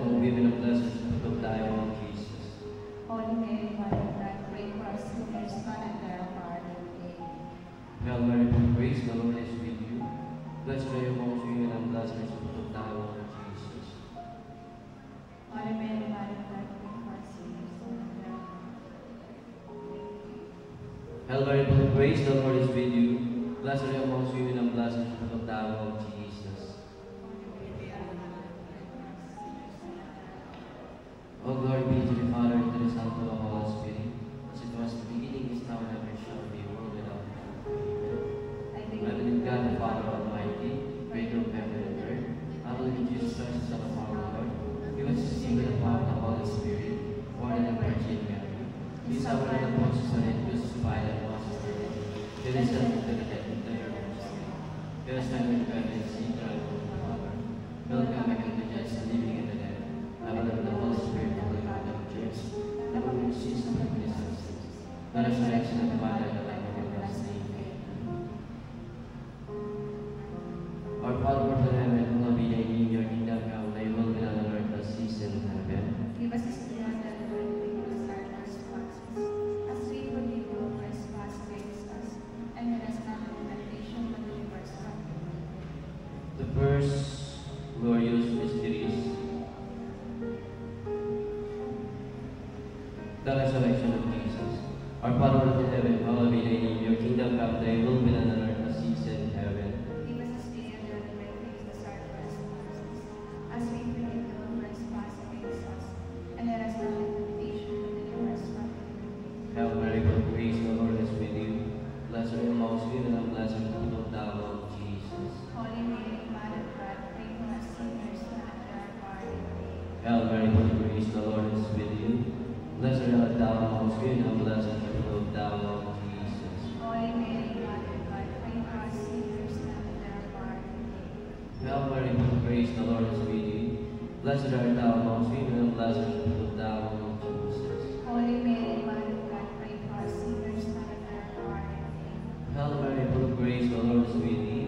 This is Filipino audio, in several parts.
among women, and blessed is the fruit of thy womb, Jesus. Holy Mary, Mother of God, pray for us sinners, now and at our hour of death. Hail Mary, full of grace, the Lord is with you. Blessed are you amongst women, and blessed is the fruit of thy womb, Jesus. Holy Mary, Mother of God, pray for us sinners, now and at our hour. Hail Mary, full of grace, the Lord is with you. Blessed are you amongst women, and blessed is the fruit of thy womb, Jesus. O glory be to the Father, and to the Son, and to the Holy Spirit, as it was in the beginning, is now, and ever shall be, world without end. Amen. I I believe in God, the Father Almighty, creator of heaven and earth. I believe in Jesus Christ, the Son of our Lord. He was conceived by the power of the Holy Spirit, born of the Virgin Mary. He suffered under Pontius Pilate, crucified, and was buried. He descended to the dead, and the earth was his. He was found in heaven, and seated at the right hand of the Father. He will come again to judge the living and the dead. I believe in the Holy Spirit, the Holy Catholic Church, the Holy Jesus, the forgiveness of sins, the resurrection of the body, and the life of everlasting. Amen. Our Father who art in heaven, hallowed be thy name. Your kingdom come, thy will be done on earth as it is in heaven. Give us this day our daily bread, and forgive us our trespasses, as we forgive those who trespass against us. And lead us not into temptation, but deliver us from evil. The first glorious mysteries, the resurrection of Jesus. Our Father who art in heaven, hallowed be thy name. Your kingdom come, thy will be done on earth as it is in heaven. Give us this day our daily bread, and forgive us our trespasses, as we forgive those who trespass against us. And lead us not into temptation, but deliver us from evil. Hail Mary, full of grace, the Lord is with you. Blessed are you amongst women, and blessed is the fruit of thy womb, Jesus. Holy Mary, Mother of God, pray for us sinners, now and at our hour of death. Hail Mary, full of grace, the Lord is with you. Blessed art thou amongst women, and blessed is the fruit of thy womb, Jesus. Holy Mary, Mother of God, pray for us sinners, now and at our hour of death. Hail Mary, full of grace, the Lord is with you. Blessed art thou amongst women, and blessed is the fruit of thy womb, Jesus. Holy Mary, Mother of God, pray for us sinners, now and at our hour of death. Hail Mary, full of grace, the Lord is with thee.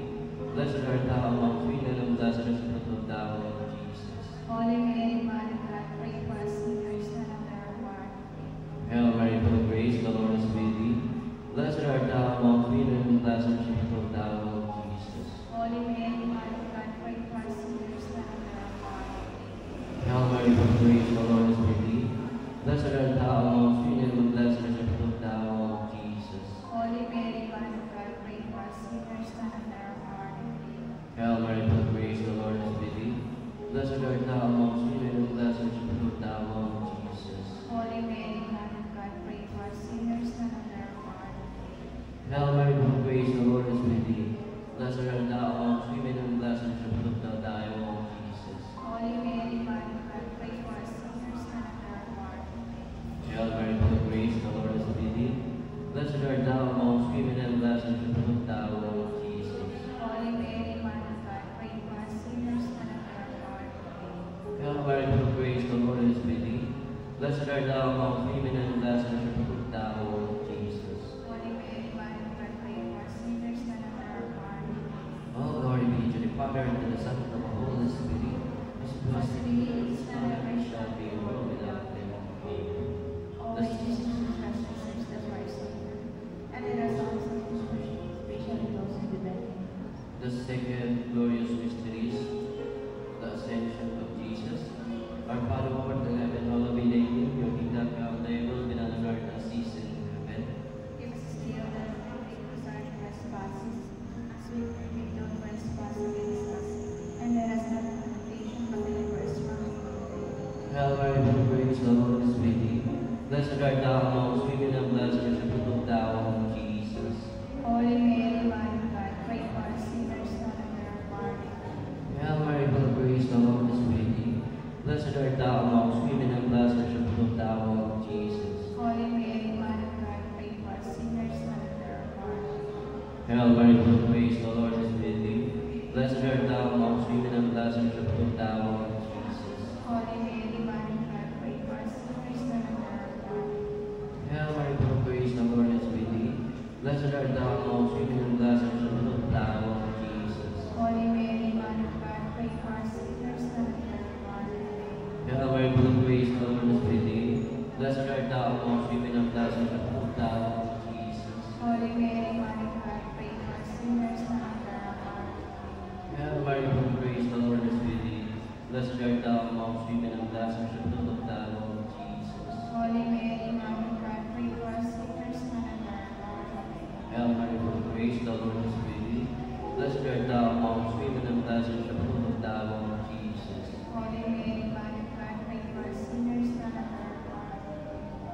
Blessed art thou amongst women, and blessed is the fruit of thy womb, Jesus. Holy Mary, Mother of God, pray for us sinners, now and at our hour of death. Hail Mary, full of grace, the Lord is with thee. Blessed art thou amongst women, and blessed is the fruit of thy womb, Jesus. Holy Mary, Mother of God, pray for us sinners, now and at our hour of death. Hail Mary, full of grace, the Lord is with thee. Blessed art thou amongst women, and blessed is the fruit of thy womb, Jesus. Holy Mary, Mother of God, pray for us sinners, now and at our hour of death. Hail Mary, full of grace, the Lord is with thee. Blessed art thou amongst women, and blessed is the fruit of thy womb, Jesus. Holy Mary, Mother of God, pray for us sinners, now and at our hour of death. Hail Mary, full of grace, the Lord is with thee. Blessed art thou amongst women, and blessed is the fruit of thy womb, Jesus. Holy Mary, Mother of God, pray for us sinners, now and at our hour of death. Hail Mary, full of grace, the Lord is with thee. Blessed art thou amongst women, and blessed is the fruit of thy womb, Jesus. Holy Mary, Mother of God, pray for us sinners, now and at our hour of death. Hail Mary, full of grace, the Lord is with thee. Blessed art thou amongst women, and blessed is the fruit of thy womb, Jesus. Holy Mary, Mother of God, pray for us sinners, now and at our hour of death. All glory be to the Father, and to the Son, and to the Holy Spirit, as it was in the beginning, is now, and ever shall be, world without end. Amen. O my Jesus, who trespasses the Christ Savior, and let us also especially those in the dead. The second glorious mysteries, the ascension of Jesus. Our Father who art in heaven, hallowed be thy name. Your kingdom come, thy will be done on earth as it is in heaven. Give us this day our daily bread, and forgive us our trespasses, as we forgive those who trespass against us. And let us not into temptation, but deliver us from evil. Hail Mary, full of grace, the Lord is with thee. Blessed art thou amongst women, and blessed is the fruit of thy womb, Jesus. Holy Mary, Mother of God, pray for us sinners, now and at our hour of death. Hail Mary, full of grace, the Lord is with thee. Blessed art thou amongst women, and blessed is the fruit of thy womb, Jesus. Holy Mary, Mother of God, pray for us sinners, now and at our hour of death. Hail Mary, full of grace, the Lord is with thee. Blessed art thou amongst women, and blessed is the fruit of thy womb, Jesus. Holy Mary, Mother of God, pray for us sinners, now and at our hour of death. Hail Mary, full of grace, the Lord is with thee. Blessed art thou amongst women, and blessed is the fruit of thy womb, Jesus. Holy Mary, Mother of God, pray for us sinners, now and at our hour of death. Hail Blessed art thou amongst women, and blessed is the fruit of thy womb, Jesus. Holy Mary, Mother of God, pray for us sinners now and at our hour. Hail Mary, full of grace, the Lord is with thee. Blessed art thou amongst women, and blessed is the fruit of thy womb, Jesus. Holy Mary, Mother of God, pray for us sinners now and at our hour. Hail Mary, full of grace, the Lord is with thee. Blessed art thou amongst women, and blessed is the fruit of thy womb, Jesus. Holy Mary, Mother of God, pray for us sinners now and at our hour.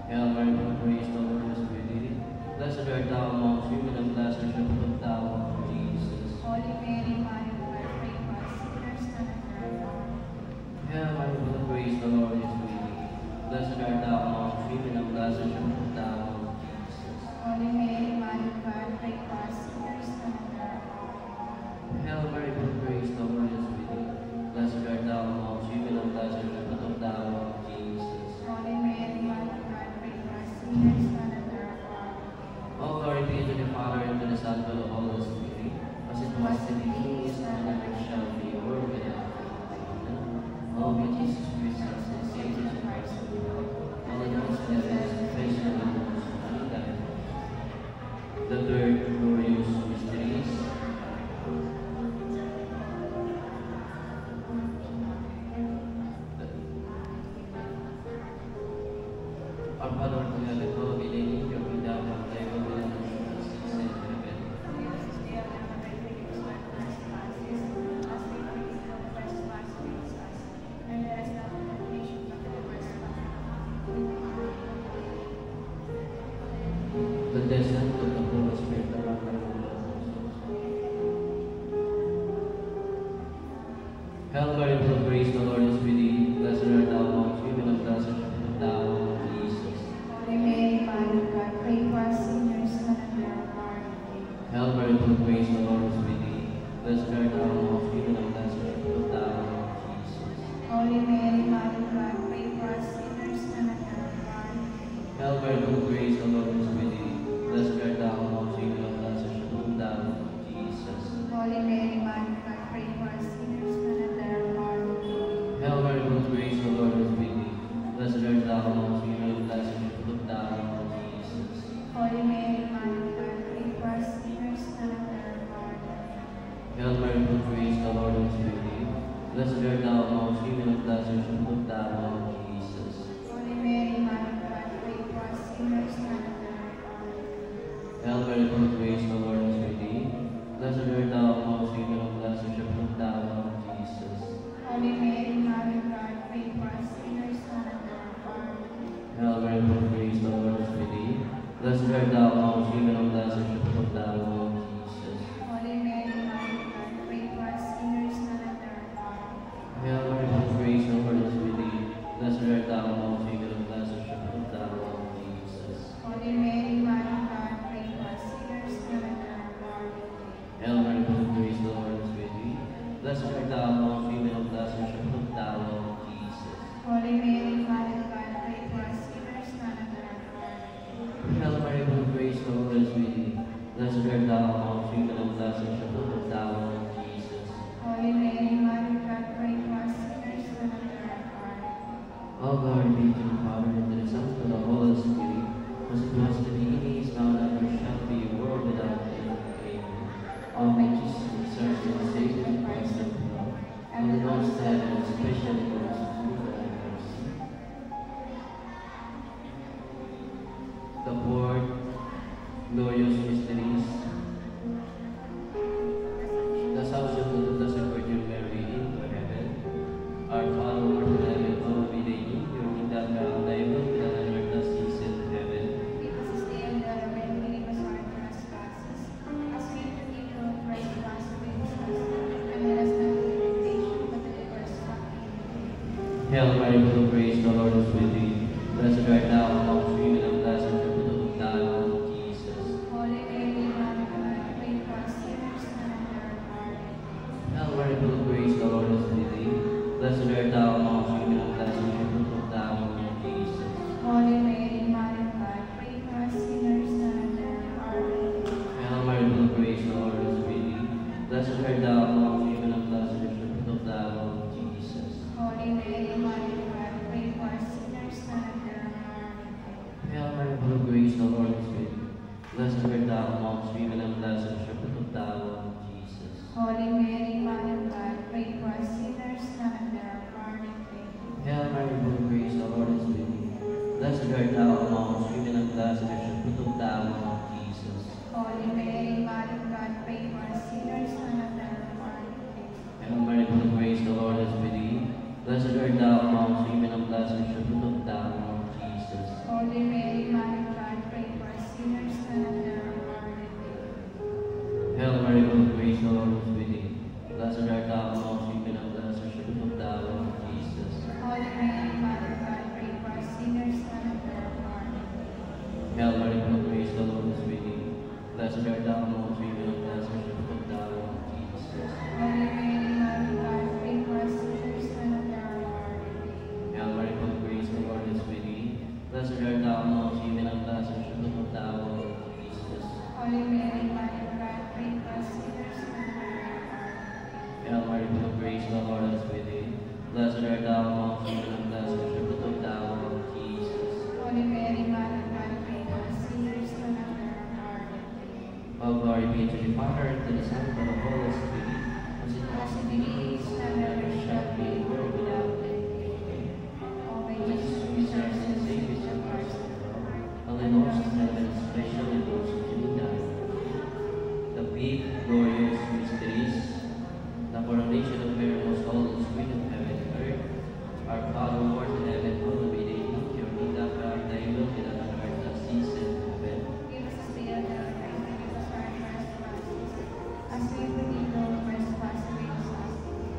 Hail Mary, full of grace, the Lord is with thee. Blessed art thou amongst women, and blessed is the fruit of thy womb, Jesus. Holy Mary, Mother of God, pray for us sinners now and at our hour. Hail Mary, full of grace, the Lord is with thee. Blessed art thou amongst women, and blessed is the fruit of thy womb, Jesus. Holy Mary, Mother of God, pray for us sinners now and at our hour. Hail Mary, full of grace, the Lord is with thee. Blessed art thou amongst women, and blessed is the fruit of thy womb, Jesus. Holy Mary, Mother of God, pray for us sinners now and at our hour. All glory be to the Father, and to the Son, and to the Holy Spirit, as it was in the beginning, is now, and ever shall be, world without end. O my Jesus Christ, and Savior of our soul, all the most heavens, praise the Lord, and die. The third glorious mysteries. Our Father who art in heaven, hallowed be thy name. Your kingdom come, thy will be done on earth as it is in heaven. Give us this day our daily bread, and forgive us our trespasses, as we forgive those who trespass against us. And let us not into temptation, but deliver us from evil. The descent of the Holy Spirit around our world. Hail Mary, full of grace, the Lord is with thee. Blessed art thou amongst women, and blessed is the fruit of thy womb, Jesus. Holy Mary, Mother of God, pray for us sinners now and at our hour. Hail Mary, full of grace, the Lord is with thee. Blessed art thou amongst women, and blessed is the fruit of thy womb, Jesus. Holy Mary, Mother of God, pray for us sinners now and at our hour. Hail Mary, full of grace, the Lord is with thee. Blessed art thou amongst women, and blessed is the fruit of thy womb, Jesus. Holy Mary, Mother of God, pray for us sinners now and at our hour. Hail Mary, full of grace, the Lord is with thee. Blessed art thou amongst women, and blessed is the fruit of thy womb, Jesus. Holy Mary, Mother of God, pray for us sinners now and at our hour. Hail Mary, full of grace, the Lord is with thee. Blessed art thou amongst women, and blessed is the fruit of thy womb, Jesus. Holy Mary, Mother of God, pray for us sinners now and at our hour. Hail Mary, full of grace, the Lord is with thee. Blessed art thou amongst women, and blessed is the fruit of thy womb, Jesus. Holy Mary, Mother of God, pray for us sinners now and at our hour. Hail Mary, full of grace, the Lord is with thee. Blessed art thou amongst women, and blessed is the fruit of thy womb, Jesus. Holy Mary, Mother of God, pray for us sinners now and at our hour. Hail Mary, full of grace, the Lord is with thee. Blessed art thou amongst women, and blessed is the fruit of thy womb, Jesus. Holy Mary, Mother of God, pray for us sinners now and at our hour. Hail Mary, full of grace, the Lord is with thee. Blessed art thou amongst women, and blessed is the fruit of thy womb, Jesus. Holy Mary, Mother of God, pray for us sinners now and at our hour. Hail Mary, full of grace, the Lord is with thee. Blessed art thou amongst women, and blessed is the fruit of thy womb, Jesus. Holy Mary, Mother of God, pray for us sinners now and at our hour. All glory be to the Father, and to the Son, and to the Holy Spirit, as it was in the beginning, is now, and ever shall be, world without end. Amen. All my Jesus, serve and Savior, and Christ of love, and the most heaven, especially those who have mercy. The fourth glorious mysteries. The Assumption of the Blessed Virgin Mary into heaven. Our Father who art in heaven, hallowed be thy name. Your kingdom come, thy will be done on earth as it is in heaven. Give us this day our daily bread, and forgive us our trespasses, as we forgive those who trespass against us. And let us not into temptation, but deliver us from evil. Hail Mary, full of grace, the Lord is with thee. Blessed art thou amongst women, and blessed is the fruit of thy womb, Jesus. Holy Mary, Mother of God, pray for us sinners now and at our hour. Hail Mary, full of grace, the Lord is with thee. Blessed art thou amongst women, and blessed is the fruit of thy womb, Jesus. Holy Mary, Mother of God, pray for us sinners now and at our hour. Hail Mary, full of grace, the Lord is with thee. Blessed art thou amongst women, and blessed is the fruit of thy womb, Jesus. Holy Mary, Mother of God, pray for us sinners now and at our hour. Blessed art thou amongst women, and blessed is the fruit of thy womb, Jesus. Holy Mary, Mother of God, pray for us sinners, now and at the hour of our death. Hail Mary, full of grace, the Lord is with thee. Blessed art thou amongst women, and blessed is the fruit of thy womb, Jesus. Holy Mary, Mother of God, pray for us sinners, now and at the hour of our death. Hail Mary, full of grace, the Lord is with thee. Blessed art thou amongst women, and blessed is the fruit of thy womb, Jesus. Holy Mary, Mother of God, pray for us sinners, now and at the hour of our death. Hail Mary, full of grace, the Lord is with thee. Blessed art thou amongst women, and blessed is the fruit of thy womb, Jesus. Holy Mary, Mother of God, pray for us sinners, now and at the hour of our death. Hail Mary, full of grace, the Lord is with thee. Blessed art thou amongst women, and blessed is the fruit of thy womb, Jesus. Holy Mary, Mother of God, pray for us sinners, now and at the hour of our death. Hail Mary, full of grace, the Lord is with thee. Blessed art thou amongst women, and blessed is the fruit of thy womb, Jesus. Holy Mary, Mother of God, pray for us sinners, now and at the hour of our death. All glory be to the Father, and to the Son, and to the Holy Spirit, as it was in the beginning, is now, and ever shall be, world without end. Amen. O my O Jesus, Jesus, who serves and saves and hearts of all, all the hosts of heaven, especially those who do die. The big, glorious mysteries, the coronation of Mary, most holy Queen of heaven and earth. Our Father, who art in heaven, hallowed be thy name. Your kingdom come, thy will be done on earth as it is in heaven. give us this day our daily bread, and forgive us our trespasses, as we forgive those who trespass against us.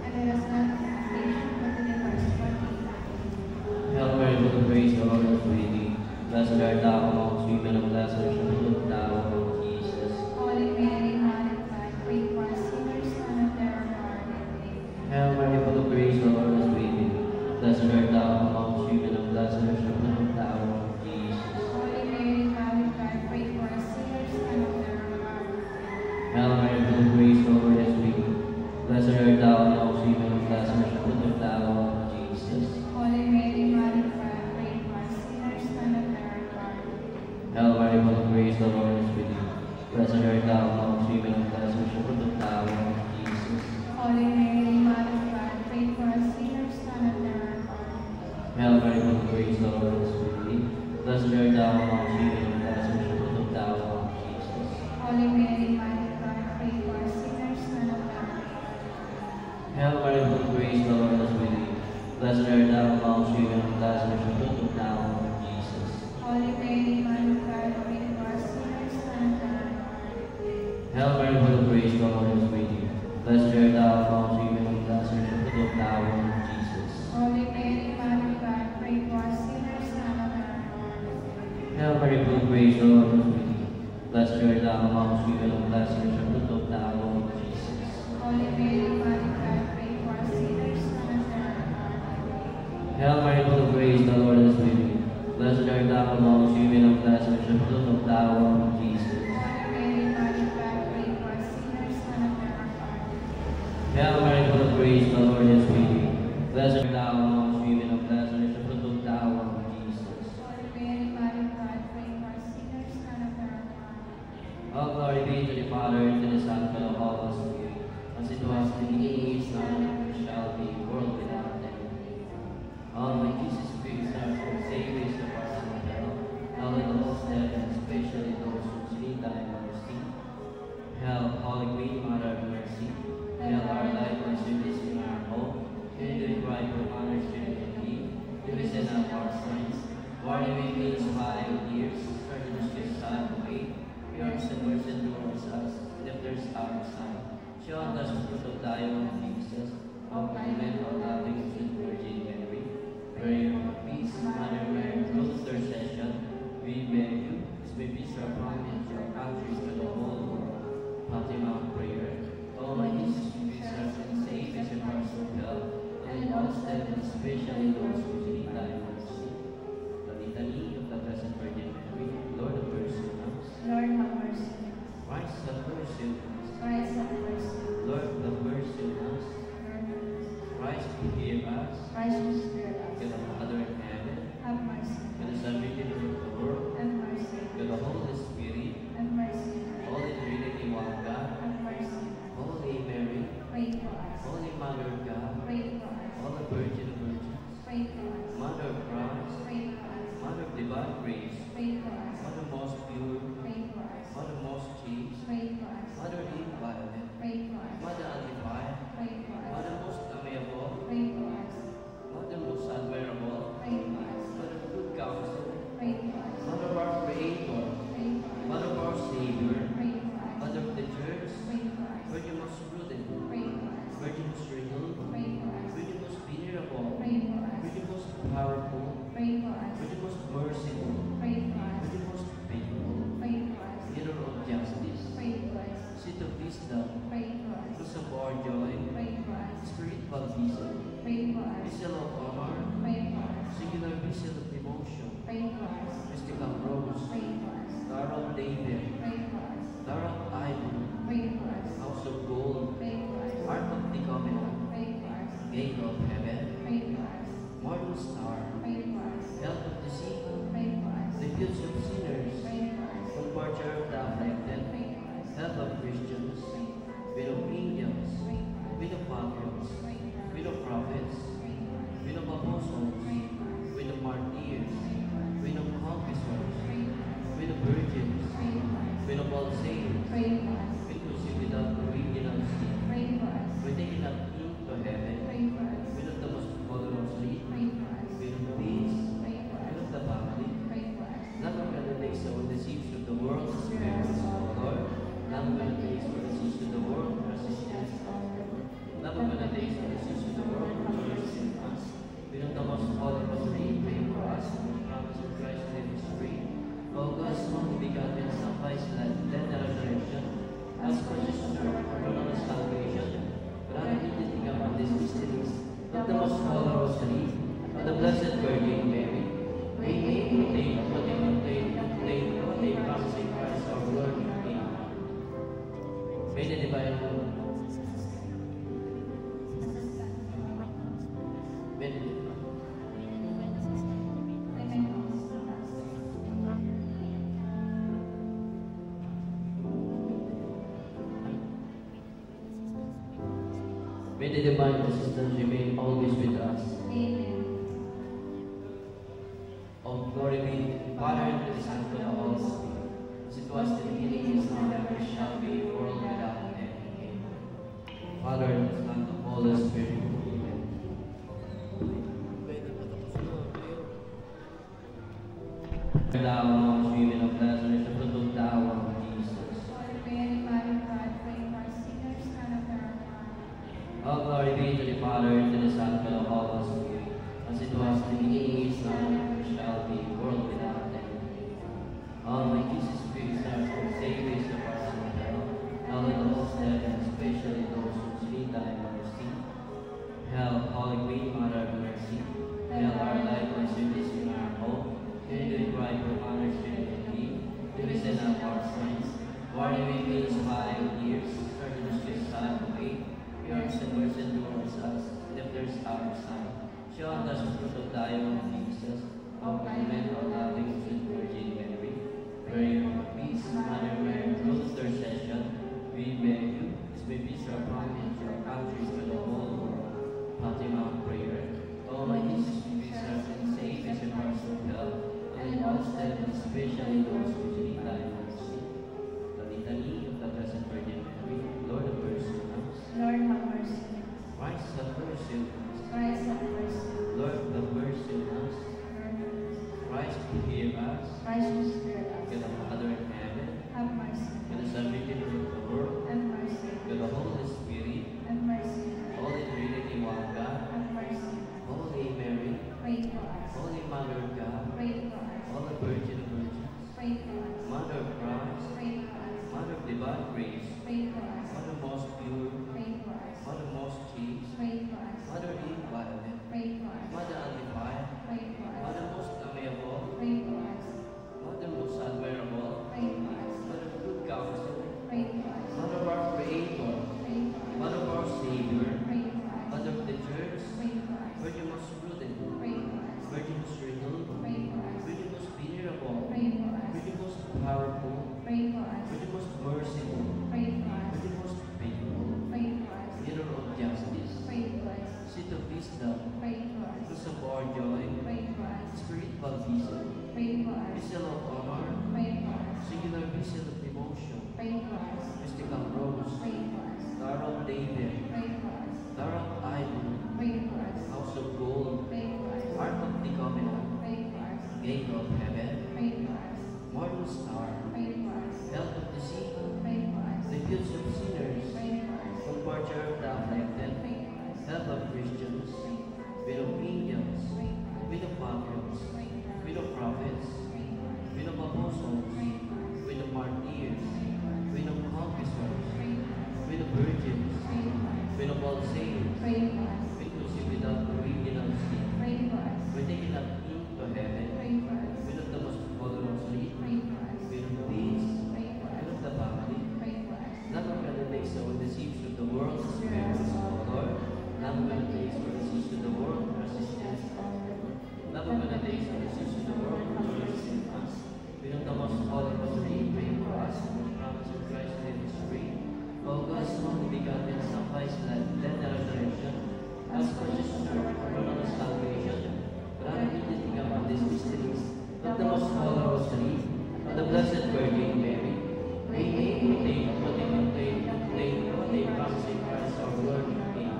And lead us not into temptation, but deliver us from evil. Hail Mary, full of grace, the Lord is with thee. Blessed art thou amongst women, and blessed is the fruit of thy womb, Jesus. Holy Mary, Mother of God, pray for us sinners, now and at the hour of our death. Hail Mary, full of grace, the Lord is with thee. Blessed art thou amongst women, and blessed is the fruit of thy womb, Jesus. Holy Mary, Mother of God, pray for us sinners, now and at the hour of our death. Hail Mary, full of grace, the Lord is with thee. Blessed art thou amongst women, and blessed is the fruit of thy womb, Jesus. Holy Mary, Mother of God, pray for us sinners, now and at the hour of our death. Hail Mary, full of grace, the Lord is with thee. Blessed art thou amongst women, and blessed is the fruit of thy womb, Jesus. Holy Mary, Mother of God, pray for us sinners, now and at the hour of our death. Hail Mary, full of grace, the Lord is with thee. Blessed art thou amongst women, and blessed is the fruit of thy womb, Jesus. Holy Mary, Mother of God, pray for us sinners, now and at the hour of our death. Hail Mary, full of grace, the Lord is with thee. Blessed art thou amongst women, and blessed is the fruit of thy womb, Jesus. Holy Mary, Mother of God, pray for us sinners, now and at the hour of our death. Hail Mary, full of grace, the Lord is with thee. Blessed art thou amongst women, and blessed is the fruit of thy womb, Jesus. Holy Mary, Mother of God, pray for us sinners, now and at the hour of our death. Hail Mary, full of grace, the Lord is with thee. Blessed art thou amongst women, and blessed is the fruit of thy womb, Jesus. Holy Mary, Mother of God, pray for us sinners, now and at the hour of our death. Hail Mary, full of grace, the Lord is with thee. Blessed art thou amongst women, and blessed is the fruit of thy womb, Jesus. Holy Mary, Mother of God, pray for us sinners, now and at the hour of our death. Hail Mary, full of grace, the Lord is with thee. Blessed art thou amongst women, and blessed is the fruit of thy womb, Jesus. Holy Mary, Mother of God, pray for us sinners, now and at the hour of our death. All glory be to the Father, and to the Son, and to the Holy Spirit, as it was in the beginning, is now, and ever shall be, world without end. All my Jesus, Christ, our Savior, is the hearts of hell, all the souls dead, and especially those who need thy mercy. Hail, Holy Queen, Mother of Mercy. Hail, our life, our sweetness, and our hope. Hail, the cry for honor, strength, and thee. Give us in our sins. Warning we means high years, turn the swift side away. Yours and mercy towards us, lifters our side. Show us the fruit of thy own Jesus. O clement, O loving, sweet Virgin Mary. Prayer for peace, Mother Mary, through intercession, we beg you, as we peace our promise, your countries to the whole world. Fatima of prayer. O my Jesus, you preserve and save us in hearts of hell, and all steps, especially those who need thy mercy. The Litany of the Blessed Virgin Mary, Lord of mercy on us. Lord, have mercy. Christ have mercy on us. Christ, have mercy. Lord have mercy on us. comforter of the afflicted, help of Christians, with of angels, with of patrons, with of prophets, with of apostles, with of martyrs, with of confessors, with of virgins, with of all saints, with whom without original sin, we're taken up into heaven, with of the most glorious sleep, with of peace, with of the family, not of the days of the seeds of the world, spirits, O Lord, not of the days of the seeds of the world, resistance, not of the days of the seeds of the world, resistance, with of the most glorious sleep, pray for us, the promise of Christ, let us pray. O God's only begotten Son, by his life, death, and resurrection, as purchased for eternal salvation, grant me to think about these mysteries of the most glorious sleep of the Blessed Virgin Mary. May they promise in Christ our Lord. Amen. May the divine may the May the divine assistance remain always with us. Amen. All glory be to the Father, and to the Son, and to the Holy Spirit, as it was in the beginning, is now, and ever shall be, world without end. Amen. Father, and Son, and the Holy Spirit. Amen. Thou, women of Lazarus, the fruit of thou, Jesus. Lord, Mary, Mother of God, pray for us sinners, now and at our hour. All glory be to the Father, and to the Son, and to the Holy Spirit, as it was in the beginning, is now, and ever shall be, world without end. O my Jesus Christ, our Savior, of our sin of hell, now let the most dead, and especially those who need thy mercy. Hail, Holy Queen, Mother of Mercy, hail our life, our service, and our hope. Hear the cry for honor, spirit of thee, to listen up our sins. Warning we means 5 years, starting to stress time away. Yours and mercy towards us, lifters our son. Show us the fruit of thy own Jesus, O clement, O loving, sweet Virgin Mary. Pray for peace, Mother Mary, through intercession, we beg you, as we peace our promise, your countries to the whole world. Fatima of prayer. O my Jesus, we preserve and save us in our soul hell, and all steps, especially those who need thy mercy. The litany of the Blessed Virgin Mary, Lord of mercy on us. Lord, have mercy. Christ have mercy on us. Christ, have mercy. Lord have mercy on us. Lord, have mercy. Christ hear us. Christ, who spared us. Get the Father in heaven. Have mercy. Get the Son, Virgin of the world. Have mercy. Get the Holy Spirit. Have mercy. Holy Trinity, one God. Have mercy. Holy Mary. Pray for us. Holy Mother of God. Pray for us. Holy Virgin of Virgins. Pray for us. Mother of Christ. Pray for us. Mother of divine grace. Pray for us. Mother most pure. Pray for us. Mother most chaste. Pray for us. Mother inviolate. Pray for us. Mother undefiled. Pray for us. Mother most amiable. Pray for us. Mother most admirable. Pray for us. Mother of good counsel. Pray for us. Mother of our Creator. Pray for us. Mother of our Savior. Pray for us. Mother of the Church. Pray for us. Virgin most prudent. Pray for us. Virgin most renewed. Pray for us. Virgin most venerable. Pray for us. Virgin most powerful. Pray for us. Virgin most merciful. Pray for us. Virgin most faithful. Pray for us. Mirror of justice. Pray for us. Seat of wisdom. Pray for us. Source of our joy. Pray for us. Spirit baptism. Pray for us. Vessel of honor. Pray for us. Singular vessel of devotion. Pray for us. Mystical rose. Pray for us. Star of David. Pray for us. Star of Iron. Pray for us. House of gold. Pray for us. Ark of the covenant. Pray for us. Gate of heaven. Pray for us. Morning star. Pray for us. Health of the sick. Pray for us. Refuge of sinners. Pray for us. Comforter of the afflicted. Pray for us. Help of Christians. Pray for us. With of angels. Pray for us. With of patrons. Pray for us. With of prophets. Pray for us. With of apostles. Pray for us. With of martyrs. Pray for us. With of confessors. Pray for us. With of virgins. Pray for us. With of all saints. Pray for us. With whom without original sin. Pray for us. We're taken up into heaven. Pray for us. With of the most glorious sleep. Pray for us. With of peace. Pray for With us. of the family. Pray for us. Not of the days of the seeds of the world, spirits, O Lord. Not of the days of the seeds of the world, resistance. Blessed Virgin Mary, may imitate what they promise in Christ our Lord. Amen.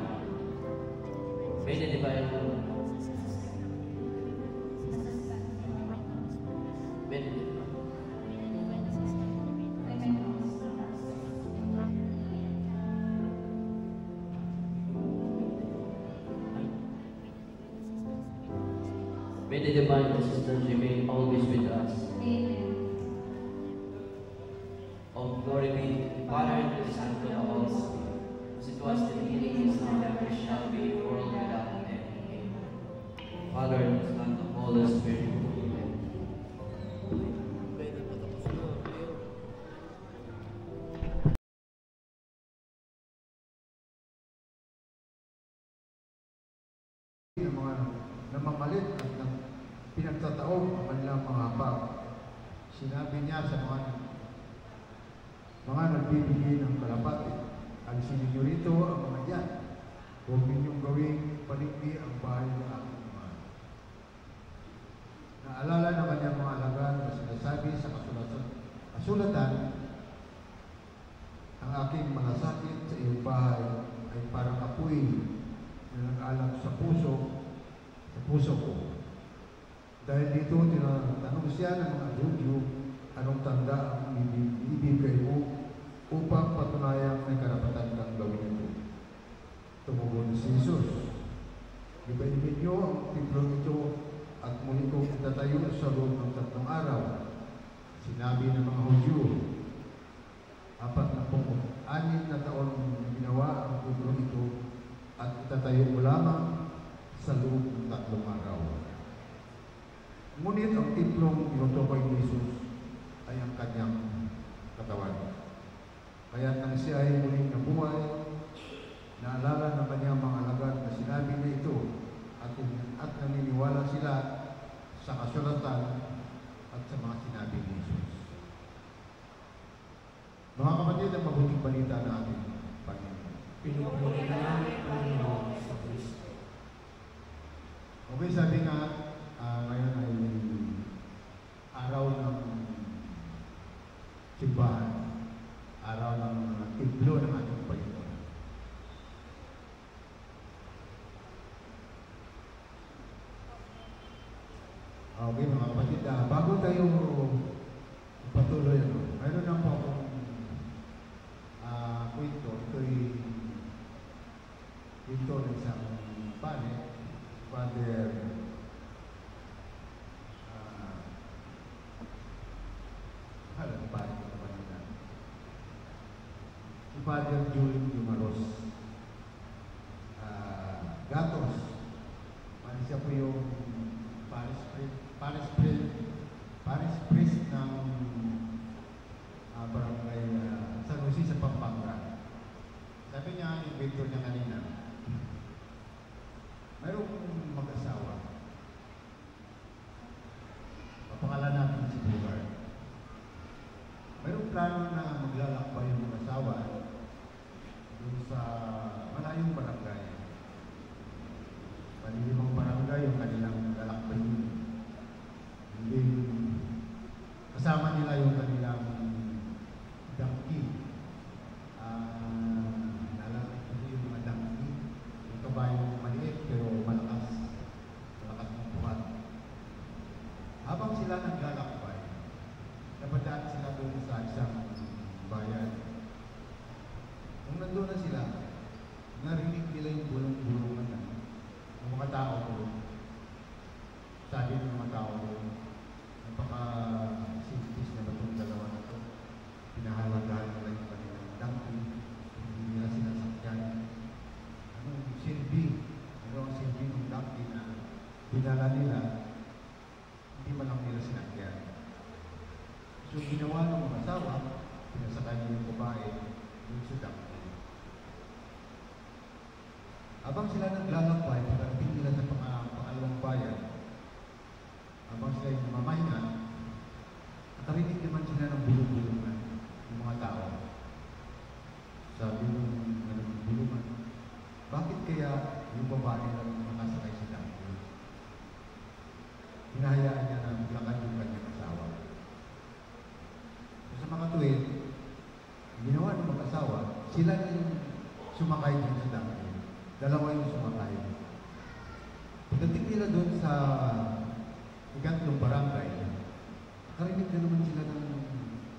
May the divine may the divine May the divine assistance remain always with us. Amen. All glory be to the Father, and to the Son, and to the Holy Spirit, as it was in the beginning, is now, and ever shall be, world without end. Amen. Father, and Son, and the Holy Spirit. Amen. Ng mga namamalit at pinagtataog ang kanilang mga habag. Sinabi niya sa mga nagbibigay ng kalapati, alisin ninyo rito ang mga yan. Huwag ninyong gawing paligdi ang bahay ng aking Ama. Naalala ng kanyang mga alagad na sinasabi sa kasulatan, ang aking malasakit sa iyong bahay ay parang apoy na nag-alak sa puso ko. Dahil dito, tinatanong siya ng mga Hudyo, anong tanda ang ibibigay mo upang patunayang may karapatan kang gawin ito. Tumugon si Jesus, "Ibaibig niyo ang timplong ito at muli kong itatayo sa loob ng 3 araw. Sinabi ng mga Hudyo, 46 na taon ginawa ang timplong ito at itatayo mo lamang sa loob ng 3 araw. Ngunit ang timplong tinutukoy ni Jesus ay ang kanyang katawan. Kaya nang siya ay muling nabuhay, naalala ng kanyang mga alagad na sinabi na ito at naniniwala sila sa kasulatan at sa mga sinabi ni Jesus. Mga kapatid, ang mabuting balita na ating Panginoon. Pinupuri ka namin, Panginoon sa Kristo. Okay, sabi nga, ngayon ay araw ng simbahan, araw ng templo ng ating Panginoon. Okay, mga kapatid, bago tayo patuloy, mayroon lang po akong kwento. Ito ng isang pare, Father Father Julian Dumaros Gatos. Siya po yung Paris priest ng barangay San Jose sa Pampanga. Sabi niya, yung victor niya kanina, mayroong mag-asawa. Papangalan natin si Bogart. Mayroong plano na maglalakbay yung mag-asawa doon sa malayong barangay. Panilimang barangay yung kanilang lalakbay. Hindi kasama nila yung kanilang donkey. Lalakbay kasi yung mga donkey. Yung kabayong maliit pero malakas ng buhat. Habang sila naglalakbay, napadaan sila doon sa isang bayan. Nung nandun na sila, narinig nila yung bulong-bulungan ng mga tao doon. Sabi ng mga tao doon, napaka-sintis na itong dalawa na ito. Pinahalagahan nila yung kanilang donkey, hindi nila sinasakyan. Anong silbi? Ano ang silbi ng donkey na dinala nila, hindi man lang nila sinakyan. So, ginawa ng mga asawa, pinasakay niyo yung babae, yung sa donkey. Habang sila naglalakbay, pagdating nila sa pangalawang bayan, habang sila yung namamahinga, nakarinig naman sila ng bulong-bulungan ng mga tao. Sabi ng bulungan, bakit kaya yung babae lang nakasakay sa donkey? Hinahayaan niya na maglakad yung kanyang asawa. sumakay din sa donkey. Dalawa yung sumakay. Pagdating nila doon sa ikatlong barangay, karinig na naman sila ng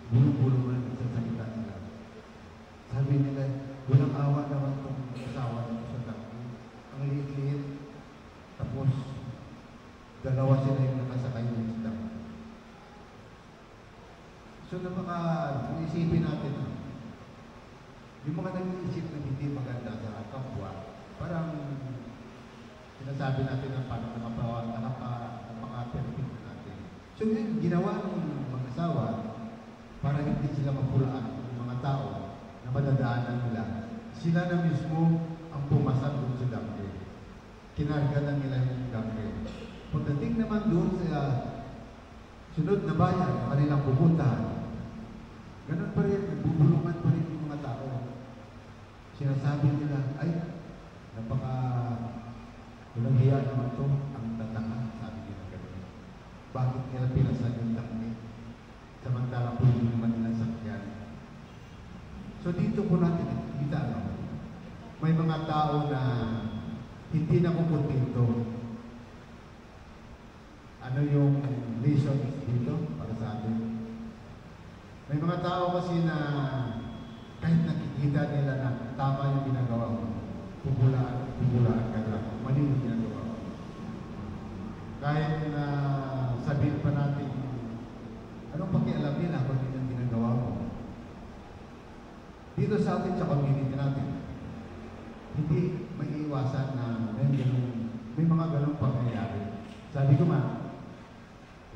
bulong-bulungan at sasalita nila. Sabi nila, walang awa naman itong asawa nito sa donkey. Ang liit-liit. Tapos, dalawa sila yung nakasakay ng sa donkey. So, isipin natin, yung mga nag-iisip na hindi maganda sa kapwa, parang sinasabi natin na parang napaka-perfect natin. So, yung ginawa ng mag-asawa, para hindi sila mapulaan ng mga tao na madadaanan nila, sila na mismo ang pumasag doon sa donkey. Kinarga na nila yung donkey. Pagdating naman doon sa sunod na bayan, na kanilang pupuntahan, ganun pa rin, nagbubulungan pa rin yung mga tao. Sinasabi nila, ay, walang hiya naman ito, ang tatanga, sabi nila ganun. Bakit nila pinasan yung donkey? Samantala po yung naman nilang sakyan. So dito po natin nakikita, may mga tao na hindi nakukontento. Ano yung reason dito para sa atin? May mga tao kasi na kahit nakikita nila na tama yung ginagawa mo, pupulaan ka lang. Mali yung ginagawa mo. Kahit na sabihin pa natin, anong pakialam nila kung hindi yung ginagawa mo? Dito sa atin, sa community natin, hindi may iwasan na may mga ganong pangyayari. Sabi ko man,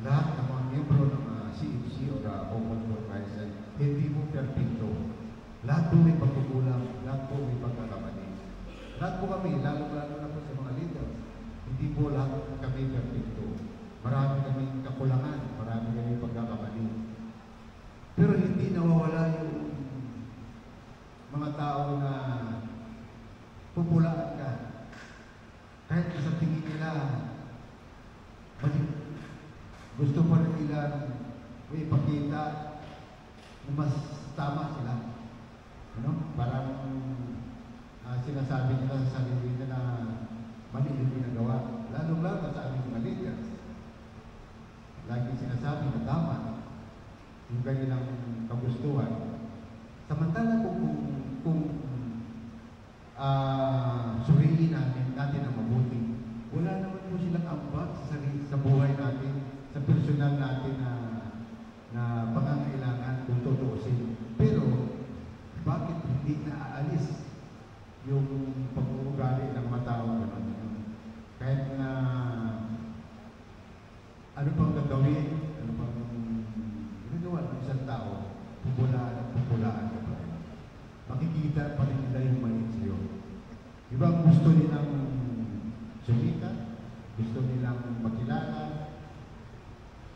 lahat ng mga miyembro ng CFC o Common for Christ, hindi mo perfecto. Lahat po may pagkukulang, lahat po may pagkakamali. Lahat po kami, lalo-lalo na po sa mga leaders, hindi po lahat kami perfecto. Marami kami kakulangan, marami kami pagkakamali. Pero hindi nawawala yung mga tao na pupulaan ka. Kahit sa tingin nila, gusto pa rin nila may ipakita na mas tama sila. Ano? Parang sinasabi nila sa sarili nila na mali yung ginagawa. Lalo-lalo sa aming mga leaders. Lagi sinasabi na tama yung kanilang kagustuhan. Samantala kung suriin natin ang mabuti, wala naman po silang ambag sa buhay natin, sa personal natin na pangangailangan kung tutuusin. Pero, bakit hindi naaalis yung pag-uugali ng mga tao gano'n? Kahit na ano pang gagawin, ano pang ginagawa ng isang tao, pupulaan ka pa rin. Makikita pa rin nila yung maliit sa'yo. Ibang gusto nilang sumikat, gusto nilang makilala,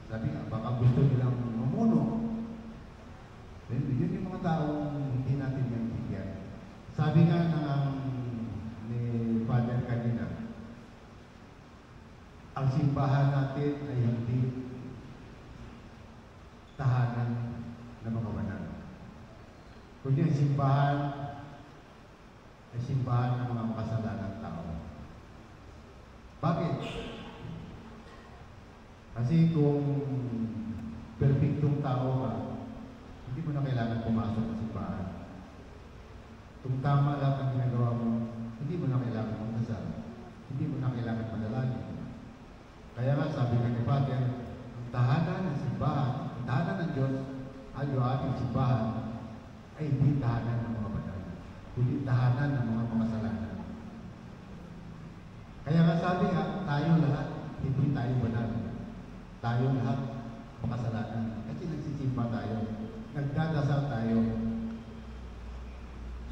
sabi nga, baka gusto nilang mamuno. Yun yung mga taong hindi natin yung bigyan. Sabi nga ni Father kanina, ang simbahan natin ay hindi tahanan ng mga banal. Kundi ang simbahan ay simbahan ng mga makasalanan tao. Bakit? Kasi kung perfectong tao ka, hindi mo na kailangan pumasok sa simbahan. Kung tama lang ang ginagawa mo, hindi mo na kailangan magdasal. Hindi mo na kailangan madalangin. Kaya nga sabi nga ni Father, ang tahanan ng simbahan, ang tahanan ng Diyos, ay yung ating simbahan, ay hindi tahanan ng mga banal, kundi tahanan ng mga makasalanan. Kaya nga sabi nga, tayo lahat, hindi tayo banal. Tayo lahat makasalanan. Kasi nagsisimba tayo, nagdadasal tayo.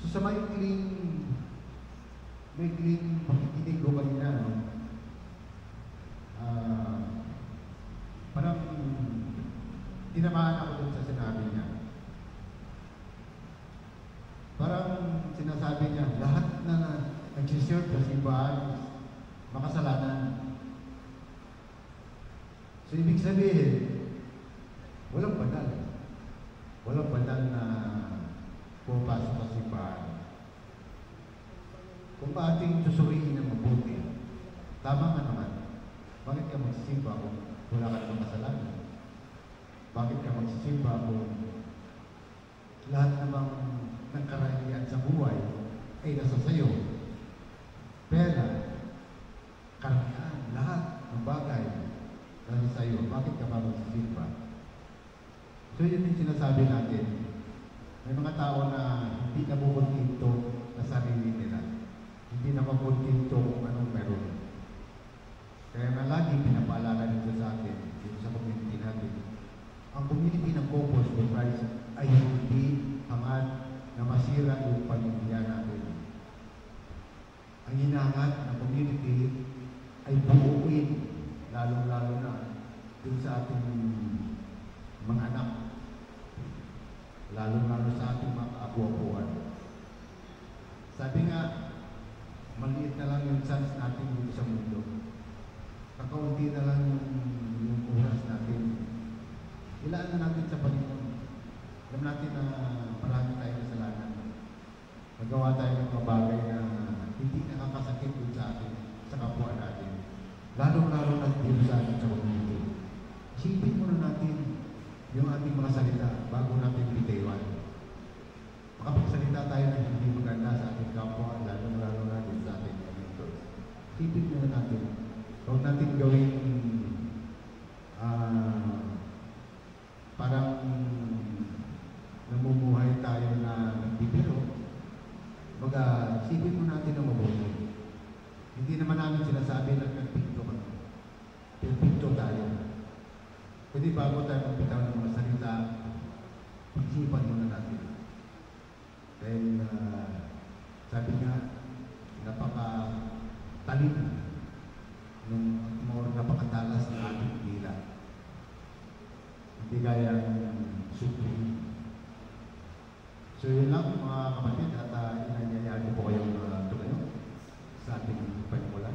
So sa maikling pakikinig ko kanina, no? Parang tinamaan ako dun sa sinabi niya. Parang sinasabi niya, lahat na nag-serve sa simbahan, makasalanan. So, ibig sabihin, walang banal. Walang banal na pumapasok sa simbahan. ating susuriin ng mabuti. Tama nga naman. Bakit ka magsisimba kung wala ka namang kasalanan? Bakit ka magsisimba kung lahat namang ng karaniwan sa buhay ay nasa sayo? Pera, karamihan, lahat ng bagay nasa sayo. Bakit ka ba magsisimba? So yun yung sinasabi natin. May mga tao na hindi nabukontinto na sarili nila. Hindi nabukontinto kung anong meron. Kaya na lagi pinapaalala nito sa atin, dito sa community natin. Ang community ng Corpus for Christ ay hindi hangad na masira yung pamilya natin. Ang hinahangat ng community ay buuin, lalo-lalo na dun sa ating mga anak, lalo-lalo sa ating mga apo-apuan. Sabi nga, maliit na lang yung chance natin dito sa mundo. Kakaunti na lang yung oras natin. Ilaan na natin sa Panginoon. Alam natin na marami tayong kasalanan. Magawa tayo ng mga bagay na hindi nakakasakit dun sa atin, sa kapwa natin. Lalo-lalo na dito sa atin sa community. Isipin muna natin yung ating mga salita bago natin bitiwan. Makapagsalita tayo na hindi maganda sa ating kapwa, lalo-lalo na dito sa ating community. Isipin muna natin. Huwag natin gawin parang namumuhay tayo na nagbibiro. Baga, isipin mo natin ang mabuti. Hindi naman namin sinasabi na nagpinto kami. Pinto tayo. Pwede bago tayo magbitaw ng mga salita, isipan muna natin. Dahil sabi nga, napaka-talino nung more napakatalas ng ating dila. Hindi kaya supreme. So yun lang mga kapatid at inanyayaan ko po kayong tumayo sa ating panimula.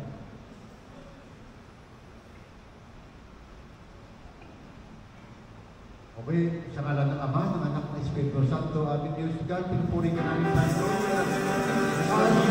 Okay, sa ngalan ng Ama, ng Anak, ng Espiritu Santo, ating Diyos God, pinupuri ka namin tayo. Oh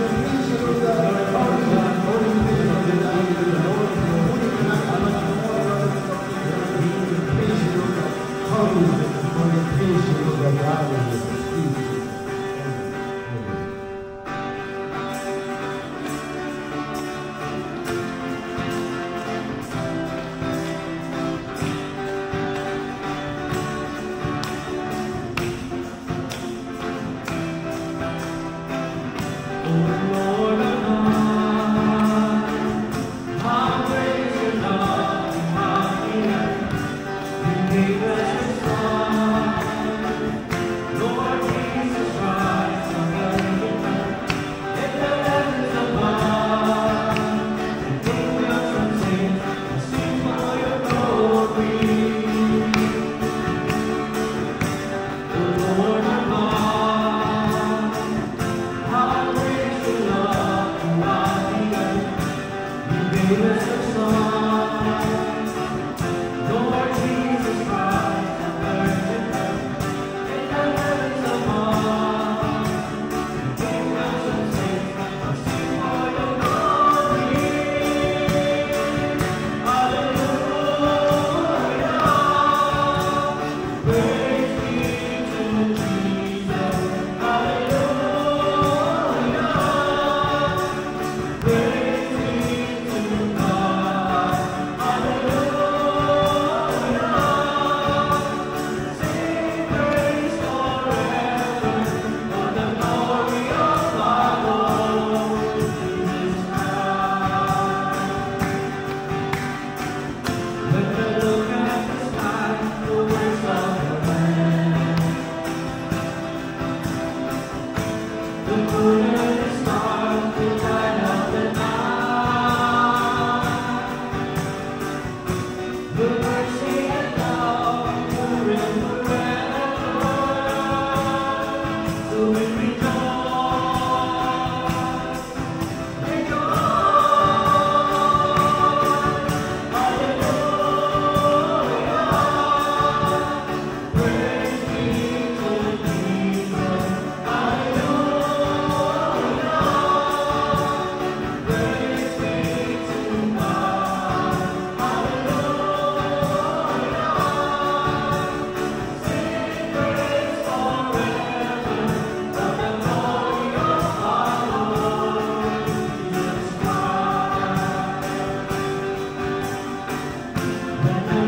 Lord,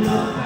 Hallelujah.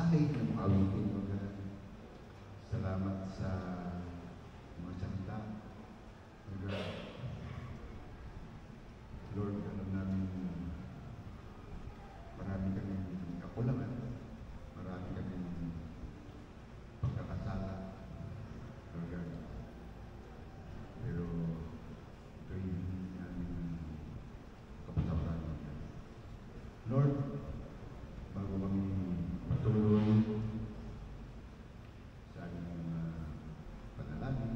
mensahe ng mga awitin, Lord God. Salamat sa mga salita. Lord God. Lord, alam namin marami kaming kakulangan, marami kaming pagkakasala, Lord God. Pero ito'y hindi namin kapatawaran, Lord God. Lord, bago kami patuloy sa aming panalangin,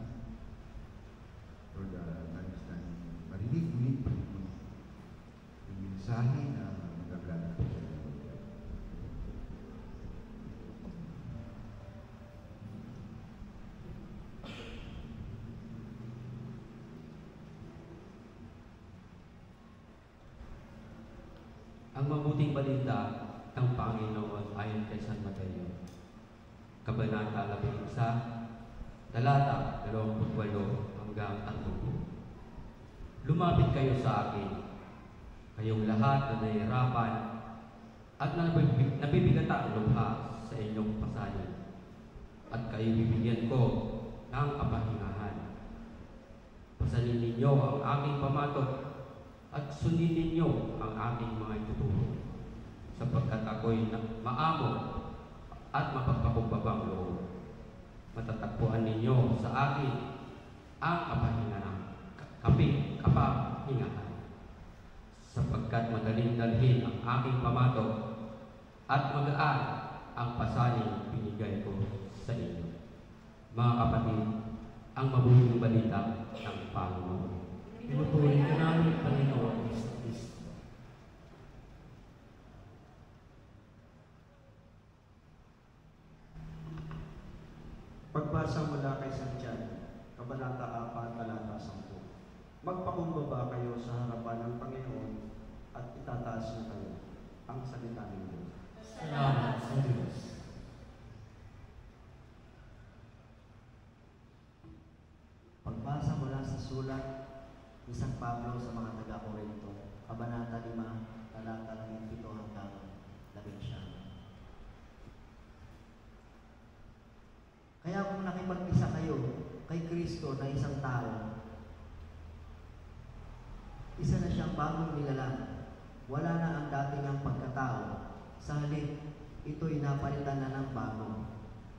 Lord, nais na marinig ulit yung mensahe na magagalang po sa inyo, Lord God. Ang mabuting balita ng Panginoon ayon kay San Mateo. Kabanata 11, talata 28 hanggang 30. Lumapit kayo sa akin, kayong lahat na nahihirapan at nabibigatan ang lubha sa inyong pasanin, at kayo bibigyan ko ng kapahingahan. Pasanin ninyo ang aking pamatok at sundin ninyo ang aking mga ituturo, sapagkat ako'y maamo at mapagpakumbabang loob. Matatagpuan ninyo sa akin ang kapahingahan, sapagkat madaling dalhin ang aking pamatok at magaan ang pasaning binigay ko sa inyo. Mga kapatid, ang mabuting balita ng Panginoon. Pinupuri ka namin, Panginoon Hesus Kristo. Pagbasa mula kay Santiago, Kabanata 4, talata 10. Magpakumbaba kayo sa harapan ng Panginoon at itataas niya kayo, ang salita ng Diyos. Salamat sa Diyos. Pagbasa mula sa sulat ni San Pablo sa mga taga-Korinto, Kabanata 5, talata 17 hanggang 19. Kaya kung nakipag-isa kayo kay Kristo na isang tao, isa na siyang bagong nilalang. Wala na ang dati niyang pagkatao. Sa halip, ito'y napalitan na ng bago.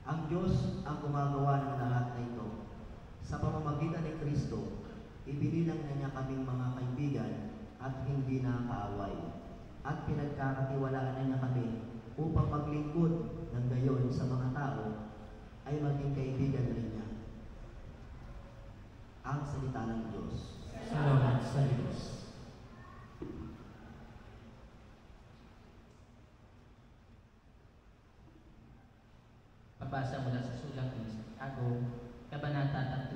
Ang Diyos ang gumagawa ng lahat na ito. Sa pamamagitan ni Kristo, ibinilang na niya kaming mga kaibigan at hindi na kaaway. At pinagkakatiwalaan na niya kami upang maglingkod ng gayon sa mga tao ay maging kaibigan rin niya. Ang salita ng Diyos. Salamat sa Diyos. Pabasa mula sa sulat ng Santiago, Kabanata 3,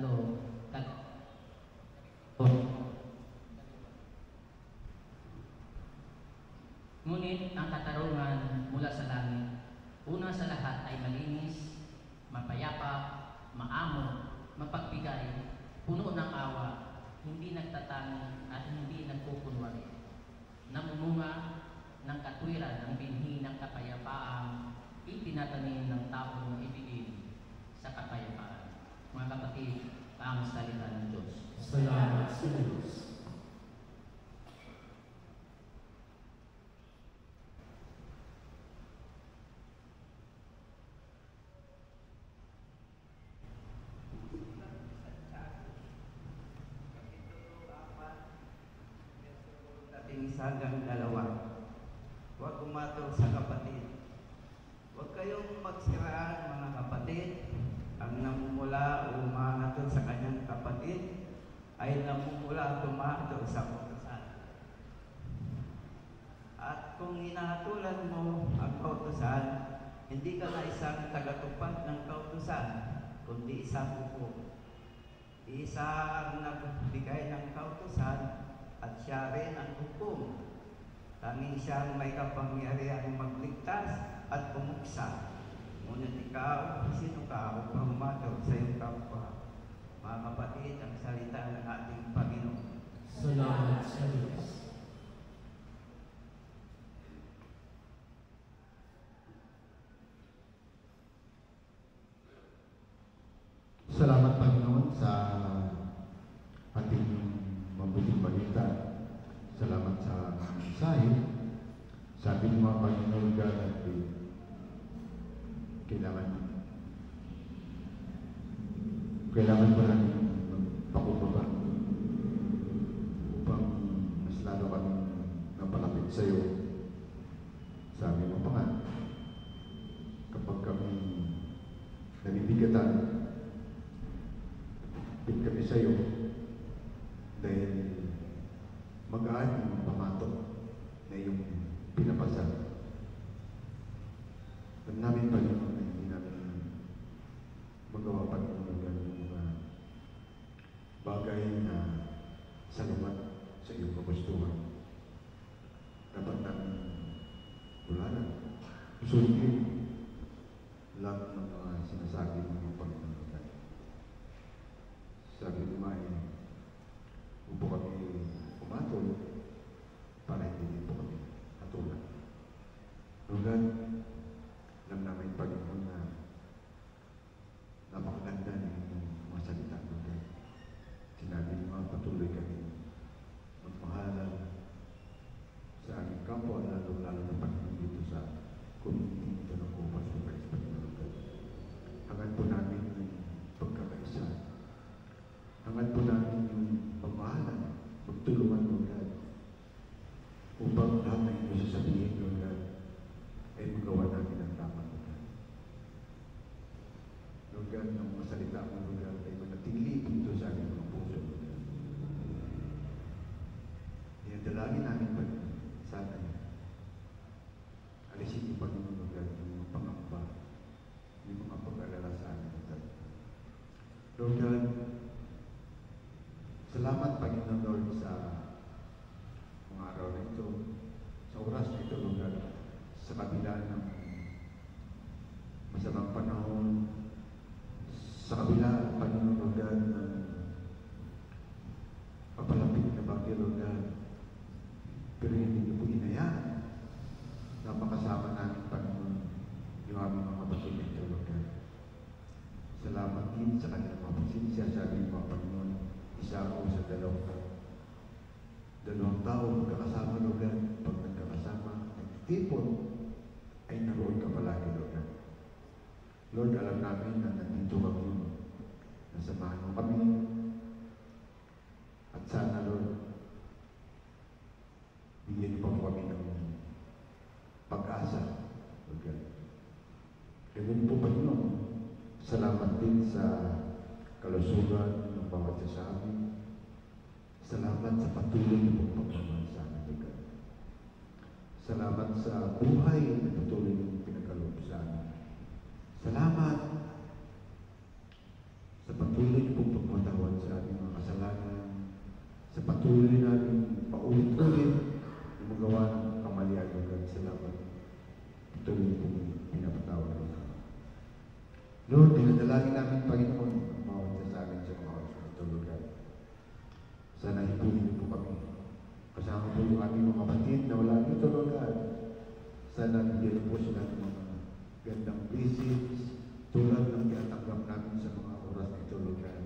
Ngunit ang katarungan mula sa langit, una sa lahat ay malinis, mapayapa, maamo, mapagbigay, puno ng awa, hindi nagtatangi at hindi nagkukunwari. Namumunga ng katwiran ang binhi ng kapayapaan, itinatanim ng taong ibigin sa kapayapaan. Mga kapatid, ang salita ng Diyos. Salamat sa Diyos. Hanggang 2. Huwag umatol sa kapatid. Huwag kayong magsiraan, mga kapatid. Ang namumula o umahatol sa kanyang kapatid ay namumula at umahatol sa kautusan. At kung hinahatulan mo ang kautusan, hindi ka na isang tagatupad ng kautusan, kundi isang hukom. Isa ang nagbigay ng kautusan at siya rin ang hukom. Tanging siyang may kapangyarihang magligtas at pumuksa. Ngunit ikaw, sino ka upang humatol sa iyong kapwa? Mga kapatid, ang salita ng ating Panginoon. Salamat sa Diyos. Sabi ng mga Panginoon God natin, kailangan mo natin magpakumbaba upang mas lalo kami napalapit sa iyo. Sabi mo pa nga, kapag kami nabibigatan, bit kami sa iyo dahil mag-aan yung pamatok na iyong pinapasa. Alam namin pa yun na hindi namin magawa pa ng mga bagay na salamat sa iyong kagustuhan. Dapat namin wala na. Sundin lang ng mga sinasabi ng mga Panginoon. Sabi naman, upo kami pumatol para hindi po kami katulad. Lugan, alam namin Panginoon na napakaganda ng inyong mga salita. Lugan, sinabi mo nga patuloy kami magmahalan sa aming kampo, lalo na Panginoon dito sa community ito ng Kupas o Panginoon. Hangad po namin yung pagkakaisa. Hangad po namin yung pagmahalan, magtulungan Lugan, upang lahat na inyong sasabihin Lugan ay magawa namin ang tama Lugan. Lugan, ang masalita mo Lugan ay manatili dito sa aming mga puso Lugan. Dinadalangin namin pa sana alisin niyo Panginoon Lugan yung mga pangamba, yung mga pag-alala sa amin Lugan. Lugan, salamat Panginoon Lord sa mga araw na ito, sa oras na ito Lugan, sa kabila ng masamang panahon, sa kabila Panginoon Lugan ng papalapit na bagay Lugan, pero hindi niyo po inayaan na makasama namin Panginoon yung aming mga batid na ito Lugan. Salamat din sa kanilang mga pasensya, sabi ng mga Panginoon, isa ako sa dalawang tao magkakasama Lugan. Pag nagkakasama, nagtitipon, ay naroon ka palagi Lugan. Lord, alam namin na nandito kami, nasamahan mo kami, at sana Lord, bigyan niyo pa po kami ng pag-asa Lugan. Ganun po Panginoon, salamat din sa kalusugan ng bawat isa sa amin. Salamat sa patuloy na pagpapamahal sa amin, Lugan. Salamat sa buhay na patuloy na pinagkaloob sa amin. Salamat sa patuloy na pagpapatawad sa aming mga kasalanan, sa patuloy namin paulit-ulit na magawa ng kamalian, Lugan. Salamat. Patuloy na pinapatawad, Lugan. Lord, dinadalangin namin Panginoon ang bawat isa sa amin sa mga oras na ito, Lugan. Sana hipunin po kami. Kasama po yung aming mga kapatid na wala dito, Lugan. Sana bigyan po sila ng mga gandang blessings tulad ng tinatanggap namin sa mga oras na ito, Lugan.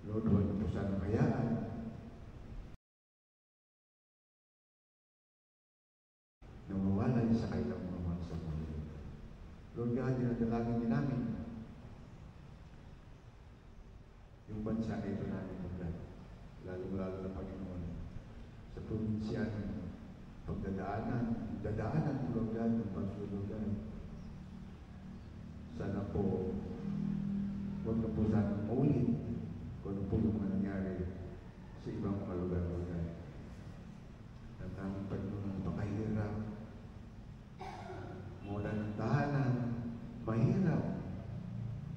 Lord, huwag niyo po sana hayaan na mawalay sa kailang mga mahal sa buhay. Lord God, dinadalangin din namin yung bansa na ito namin, Lord, lalo-lalo na Panginoon, sa probinsya ng dadaanan, Lord God, ng bagyo, Lord God. Sana po, huwag na po sana maulit kung ano po yung mga nangyari sa ibang mga lugar, Lord God. At namin Panginoon, napakahirap, mawala ng tahanan, mahirap,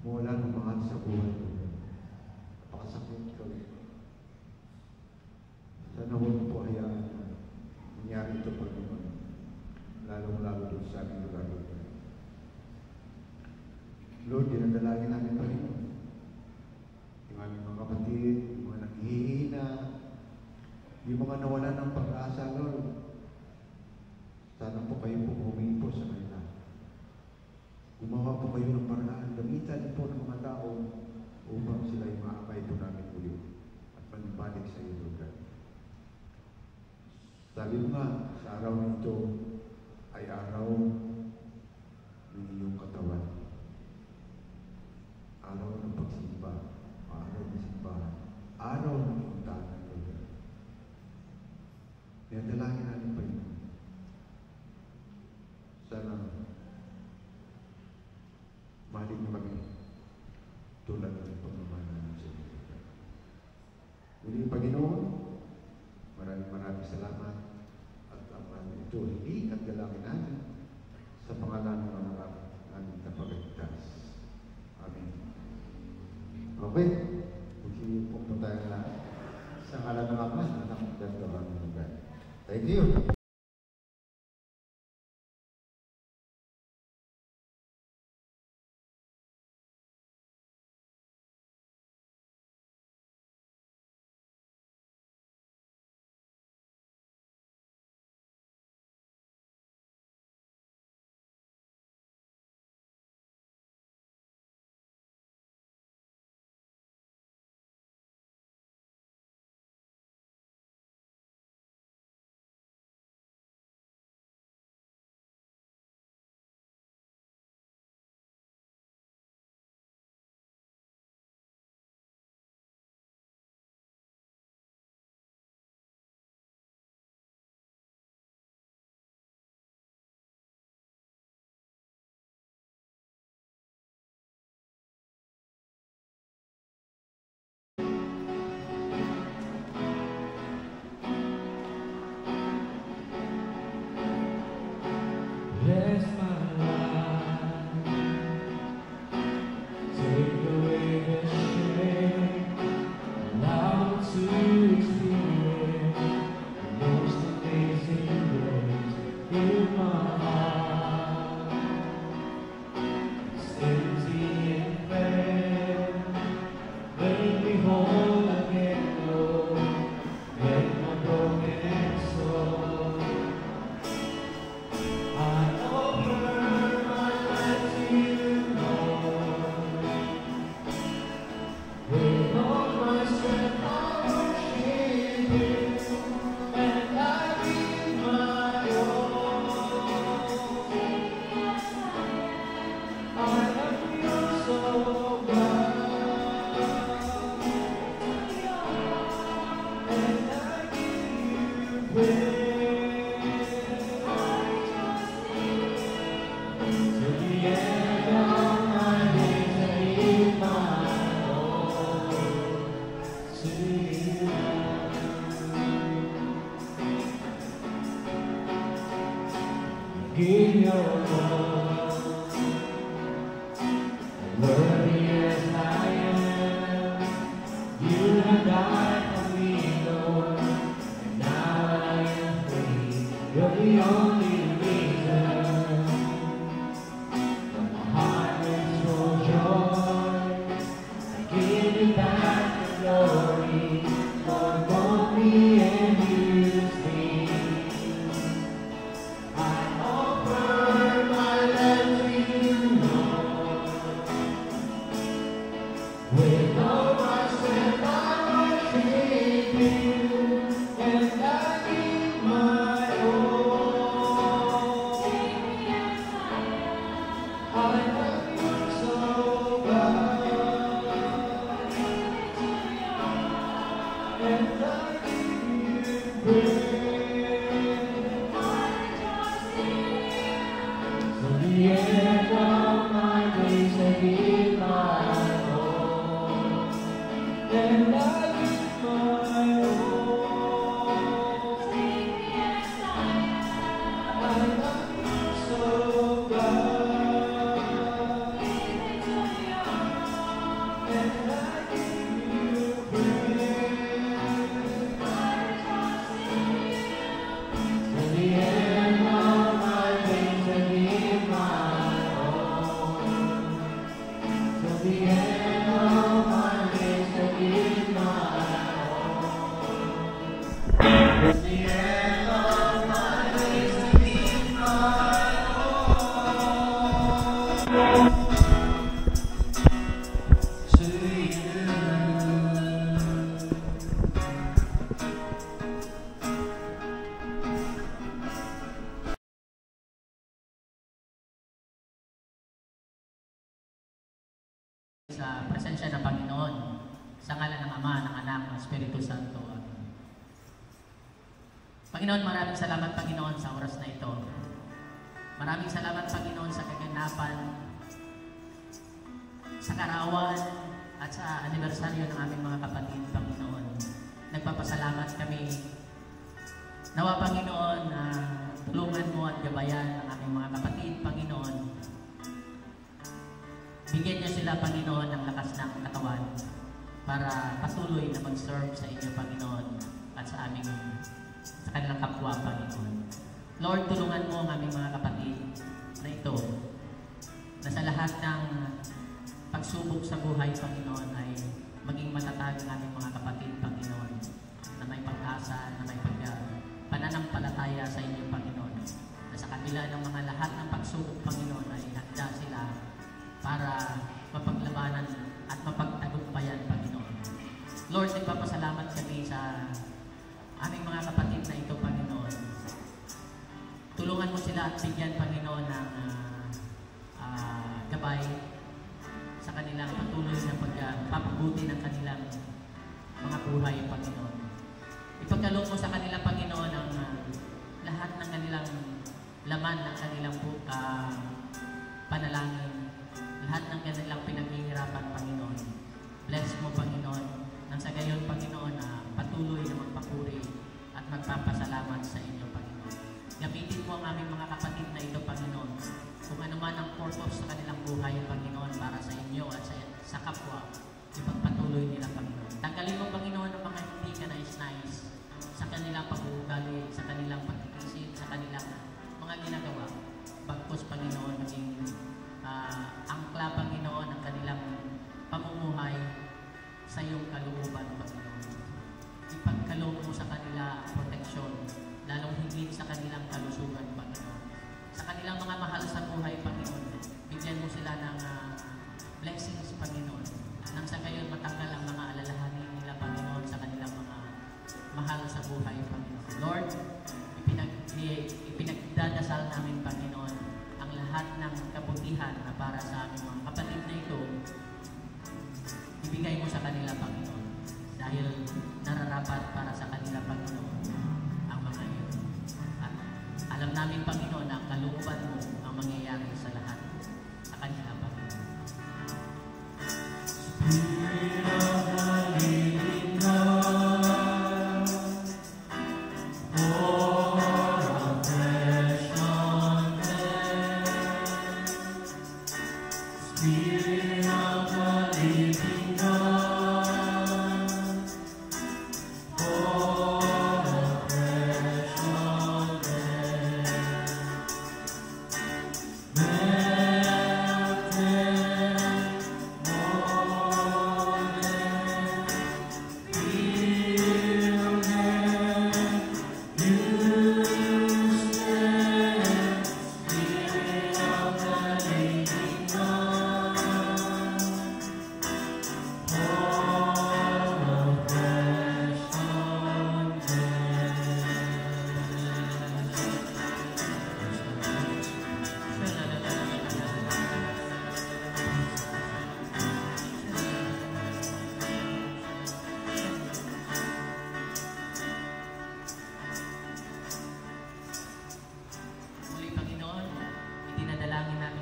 mawala ng mahal sa buhay, Lord God. Napakasakit kami. Sana huwag po hayaan na nangyari ito Panginoon, lalong-lalo doon sa aming lugar, Lord God. Lord, dinadalangin namin Panginoon yung aming mga kapatid, yung mga naghihina, yung mga nawalan ng pag-asa, Lord. Sana po kayo po humingi po sa kanila. Gumawa po kayo ng paraan, gamitan po ng mga tao upang sila ay maakay po namin ulit at manibalik sa iyo, Lord God. Sabi mo nga, sa araw na ito, ay araw ng iyong katawan. Araw ng pagsimba, araw ng simbahan, araw ng iyong tanang lugar. Kaya dalangin natin pa yun. Sana mahalin mo kami tulad ng pagmamahal namin sa inyo. Muli, Panginoon, maraming salamat at ang ito hindi at dalangin natin sa pangalan ng anak namin kapagalitas. Amen. Okay. Magsipunta tayo na sa ngalan ng Ama, Anak, at Roho ng God. Thank you. Bless my life, take away the shame, allow me to experience the most amazing grace in my heart. It's empty and fair, make me whole again, Lord, mend my broken soul. I offer my life to you, Lord. With all my strength I worship you, and I give my all. I am yours, oh God, and I give you praise. To the end of my days, I give my all to you. Give your all, worthy as I am. You have died for me, Lord, and now I am free. You're the only reason. My heart is full of joy. I give you back the glory. Lord, mold me and use me. I offer my life to you, Lord. With all my strength I worship you, and I give my all. Sa presensya ng Panginoon, sa ngalan ng Ama, ng Anak, ng Espiritu Santo. Amen. Panginoon, maraming salamat, Panginoon, sa oras na ito. Maraming salamat, Panginoon, sa kaganapan, sa karawan, at sa anibersaryo ng aming mga kapatid, Panginoon. Nagpapasalamat kami. Nawa, Panginoon, na tulungan mo at gabayan ang aming mga kapatid, Panginoon. Bigyan niyo sila, Panginoon, ng lakas ng katawan para patuloy na mag-serve sa inyo, Panginoon, at sa kanilang kapwa, Panginoon. Lord, tulungan mo ang aming mga kapatid na ito, na sa lahat ng pagsubok sa buhay, Panginoon, ay maging matatag ang aming mga kapatid, Panginoon, na may pag-asa, na may pananampalataya sa inyo, Panginoon, na sa kabila ng mga lahat ng pagsubok, Panginoon, ay handa sila para mapaglabanan at mapagtagumpayan, Panginoon. Lord, nagpapasalamat kami sa aming mga kapatid na ito, Panginoon. Tulungan mo sila at bigyan, Panginoon, ng gabay sa kanilang patuloy na pagpapabuti ng kanilang mga buhay, Panginoon. Ipagkaloob mo sa kanila, Panginoon, ang lahat ng kanilang laman ng kanilang panalangin, lahat ng kanilang pinaghihirapan, Panginoon. Bless mo, Panginoon, nang sa gayon, Panginoon, na patuloy na magpapuri at magpapasalamat sa inyo, Panginoon. Gamitin mo ang aming mga kapatid na ito, Panginoon, kung ano man ang purpose sa kanilang buhay, Panginoon, para sa inyo at sa kapwa, ipagpatuloy nila, Panginoon. Tanggalin mo, Panginoon, ang mga hindi ka nais-nais sa kanilang pag-uugali, sa kanilang pag-iisip, sa kanilang mga ginagawa. Bagkus, Panginoon, maging angkla, Panginoon, ang kanilang pamumuhay sa iyong kalooban, Panginoon. Ipagkaloob mo sa kanila ang proteksyon, lalong higit sa kanilang kalusugan, Panginoon. Sa kanilang mga mahal sa buhay, Panginoon, bigyan mo sila ng blessings, Panginoon, nang sa gayon matanggal ang mga alalahanin nila, Panginoon, sa kanilang mga mahal sa buhay, Panginoon. Lord, ipinagdadasal namin, Panginoon, ang lahat ng kabutihan na para sa aming mga kapatid na ito, ibigay mo sa kanila, Panginoon, dahil nararapat para sa kanila, Panginoon, ang mga iyon. At alam namin, Panginoon, na ang kalooban mo ang mangyayari sa lahat sa kanila, Panginoon. Spirit of the living God, pour a fresh anointing. Spirit of the living God, pour a fresh anointing.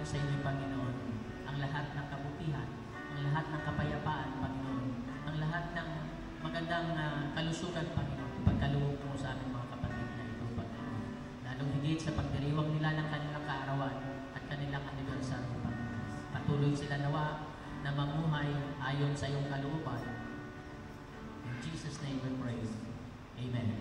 sa inyo, Panginoon, ang lahat ng kabutihan, ang lahat ng kapayapaan, Panginoon, ang lahat ng magandang kalusugan, Panginoon, ipagkaloob mo sa aming mga kapatid na ito, Panginoon. Lalong higit sa pagdiriwang nila ng kanilang kaarawan at kanilang anibersaryo, Panginoon. Patuloy sila nawa na mamuhay ayon sa iyong kalooban. In Jesus' name we pray. Amen.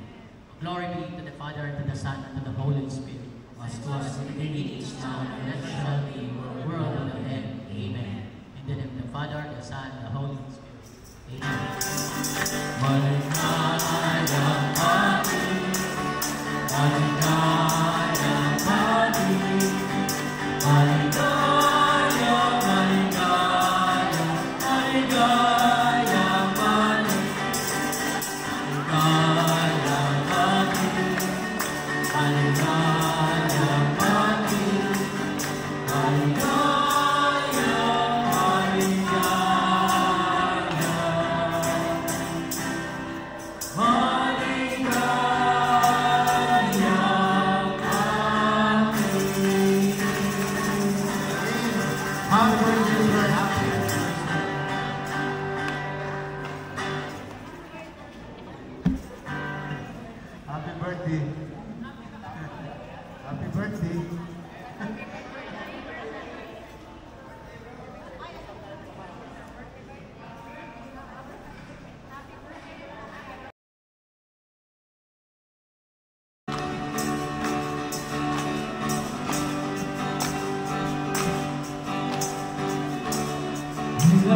Glory be to the Father, and to the Son, and to the Holy Spirit, as it was in the beginning, is now, and ever shall be, world without end. Amen. In the name of the Father, the Son, and the Holy Spirit. Amen. Maligaya pati, maligaya pati, maligaya, maligaya, maligaya pati, maligaya pati, maligaya pati, maligaya, maligaya.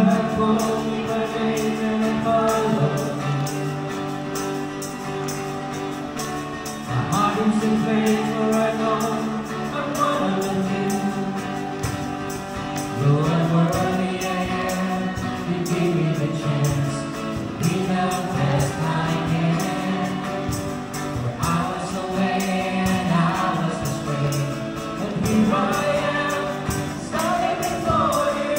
have called me by name and followed me. My heart is in faith, for I know I'm one of you. Though unworthy I am, you gave me the chance to be the best I can. Where I was away and I was astray, and here I am, standing before you.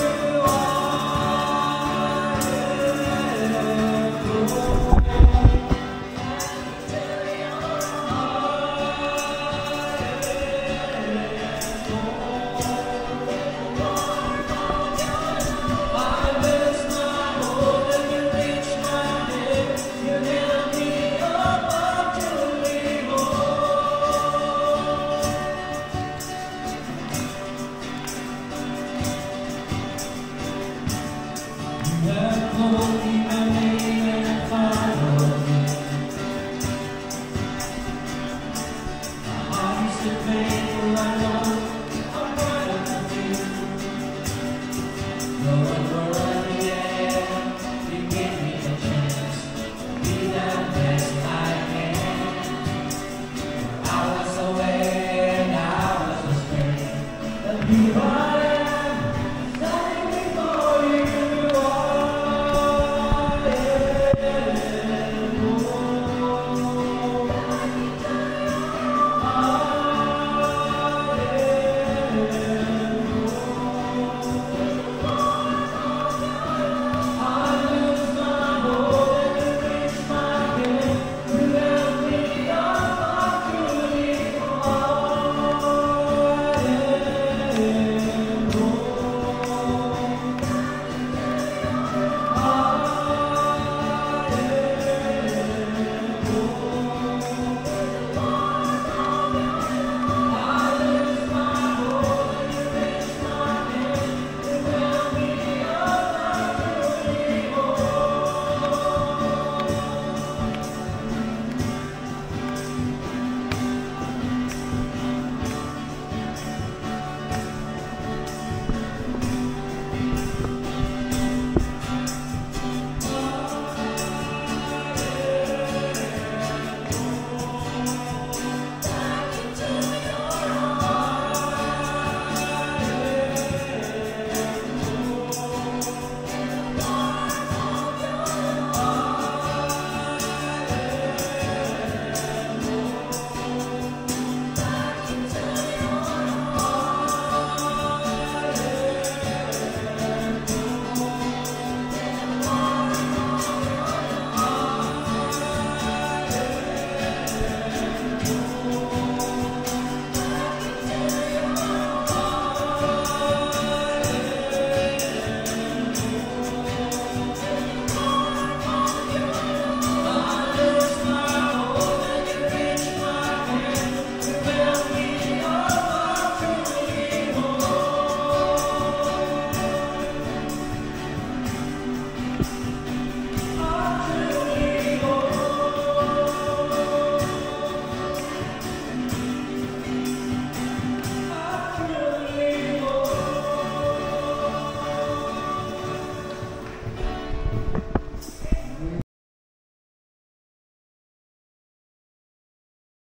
No one